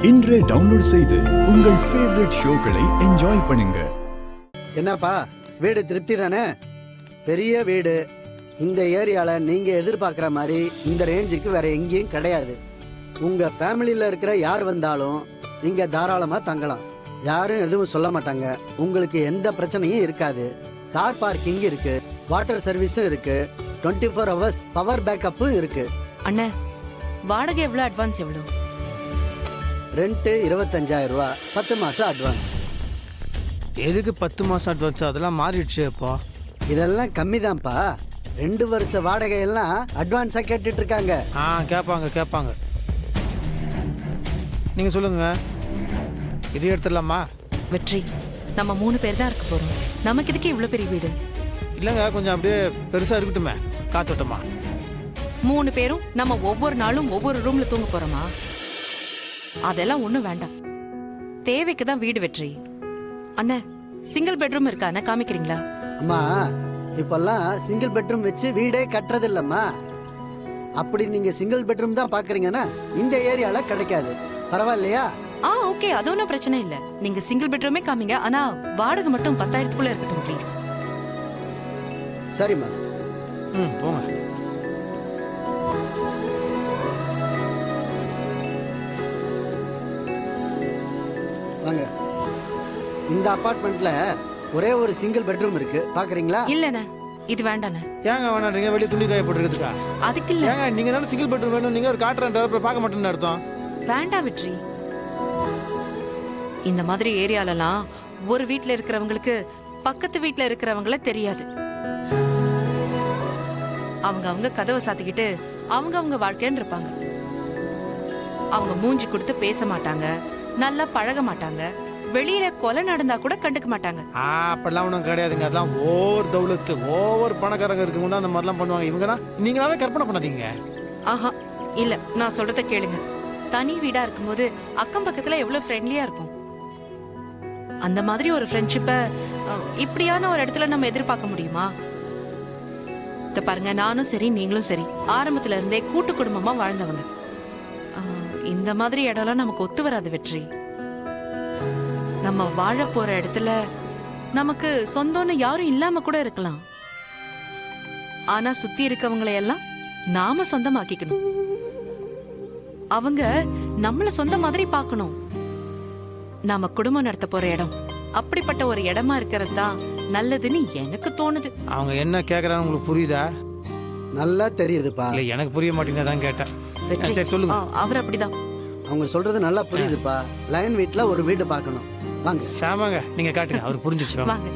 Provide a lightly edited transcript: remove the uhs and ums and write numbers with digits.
இன்றே டவுன்லோட் செய்து உங்கள் ஃபேவரட் ஷோக்களை என்ஜாய் பண்ணுங்க. என்னப்பா வீடு திருப்தி தானே? பெரிய வீடு. இந்த ஏரியாவில் நீங்கள் எதிர்பார்க்குற மாதிரி இந்த ரேஞ்சுக்கு வேற எங்கேயும் கிடையாது. உங்கள் ஃபேமிலியில் இருக்கிற யார் வந்தாலும் இங்கே தாராளமாக தங்கலாம். யாரும் எதுவும் சொல்ல மாட்டாங்க. உங்களுக்கு எந்த பிரச்சனையும் இருக்காது. கார் பார்க்கிங் இருக்கு, வாட்டர் சர்வீஸும் இருக்கு, 24 ஹவர்ஸ் பவர் பேக்கப்பும் இருக்கு. அண்ணே, வாடகை எவ்வளோ, அட்வான்ஸ் எவ்வளோ? ரெண்ட்டு 25,000 ரூபா, 10 மாதம் அட்வான்ஸ். எதுக்கு 10 மாதம் அட்வான்ஸ்? அதெல்லாம் மாறிடுச்சு. இப்போ இதெல்லாம் கம்மி தான்ப்பா. 2 வருஷ வாடகையெல்லாம் அட்வான்ஸாக கேட்டுட்டு இருக்காங்க. கேட்பாங்க. நீங்கள் சொல்லுங்க, இது எடுத்துடலாமா? வெற்றி, நம்ம 3 பேர் தான் இருக்க போறோம். நமக்கு இதுக்கு இவ்வளோ பெரிய வீடு இல்லைங்க, கொஞ்சம் அப்படியே பெருசாக இருக்கட்டுமே, காத்தோட்டமா. 3 பேரும் நம்ம ஒவ்வொரு நாளும் ஒவ்வொரு ரூம்ல தூங்க போறோமா? அதெல்லாம் ஒண்ணும் வேண்டாம். தேவைக்கு தான் வீடு. வெற்றி அண்ணே, சிங்கிள் பெட்ரூம் இருக்கா அண்ணா? காமிக்கிறீங்களா? அம்மா, இப்பெல்லாம் சிங்கிள் பெட்ரூம் வச்சு வீடே கட்டுறது இல்லம்மா. அப்படி நீங்க சிங்கிள் பெட்ரூம் தான் பாக்குறீங்கன்னா இந்த ஏரியால கிடைக்காது. பரவாயில்லையா? ஓகே, அது ஒன்றும் பிரச்சனை இல்ல. நீங்க சிங்கிள் பெட்ரூமே காமிங்க. ஆனா வாடகை மட்டும் 10,000க்குள்ள இருக்கட்டும் ப்ளீஸ். சரிம்மா. போங்க. வாங்க. இந்த அபார்ட்மெண்ட்ல ஒரே ஒரு சிங்கிள் பெட்ரூம் இருக்கு, பாக்குறீங்களா? இல்லண்ணே, இது வேண்டாண்ணே. ஏங்க வேணான்றீங்க? வெளியே துணி காய போட்டுருக்கா? அதுக்கு இல்ல. ஏங்க நீங்க தானே சிங்கிள் பெட்ரூம் வேணும், நீங்க ஒரு காட்டுறேன் பார்க்க மாட்டேன்னு அர்த்தம். வேண்டாம் வெற்றி. இந்த மாதிரி ஏரியாலலாம் ஒரு வீட்ல இருக்கிறவங்களுக்கு பக்கத்து வீட்ல இருக்கிறவங்கள தெரியாது. அவங்க கதவை சாத்திக்கிட்டு அவங்க வாழ்க்கைன்னு இருப்பாங்க. அவங்க மூஞ்சி கொடுத்து பேச மாட்டாங்க, நல்லா பழக மாட்டாங்க, வெளியில கொலை நடந்தா கூட கண்டுக்க மாட்டாங்க. அப்படிலாம் ஒன்றும் கிடையாதுங்க. அதெல்லாம் ஓவர் தௌலத்து, ஓவர் பணக்காரங்க இருக்கும்போது அந்த மாதிரிலாம் பண்ணுவாங்க. இவங்கன்னா நீங்களாவே கற்பனை பண்ணாதீங்க. ஆஹா இல்ல, நான் சொல்றத கேளுங்க. தனி வீடா இருக்கும்போது அக்கம் பக்கத்துல எவ்வளவு ஃப்ரெண்ட்லியா இருக்கும். அந்த மாதிரி ஒரு ஃப்ரெண்ட்ஷிப்பை இப்படியான ஒரு இடத்துல நம்ம எதிர்பார்க்க முடியுமா? இத பாருங்க, நானும் சரி நீங்களும் சரி ஆரம்பத்துல இருந்தே கூட்டு குடும்பமா வாழ்ந்தவங்க. இந்த மாதிரி இடம்லாம் நமக்கு ஒத்து வராது வெற்றி. நம்ம வாழ போற இடத்துல நமக்கு சொந்தம்னு யாரும் இல்லாம கூட இருக்கலாம். ஆனா சுத்தி இருக்கவங்களை எல்லாம் நாம சொந்தமாக்கிக்கணும். அவங்க நம்மள சொந்த மாதிரி பார்க்கணும். நாம குடும்பம் நடத்த போற இடம் அப்படிப்பட்ட ஒரு இடமா இருக்கிறது தான் நல்லதுன்னு எனக்கு தோணுது. அவங்க என்ன கேக்குறாங்க உங்களுக்கு புரியுதா? நல்லா தெரியுதுப்பா. இல்ல, எனக்கு புரிய மாட்டேங்குது, தான் கேட்டேன். வெற்றி, சரி சொல்லுங்க. அவர் அப்படிதான். அவங்க சொல்றது நல்லா புரியுதுப்பா. லைன் வீட்ல ஒரு வீடு பார்க்கணும். வாங்க. சாமாங்க, நீங்க காட்டுங்க, அவர் புரிஞ்சிச்சு. வாங்க.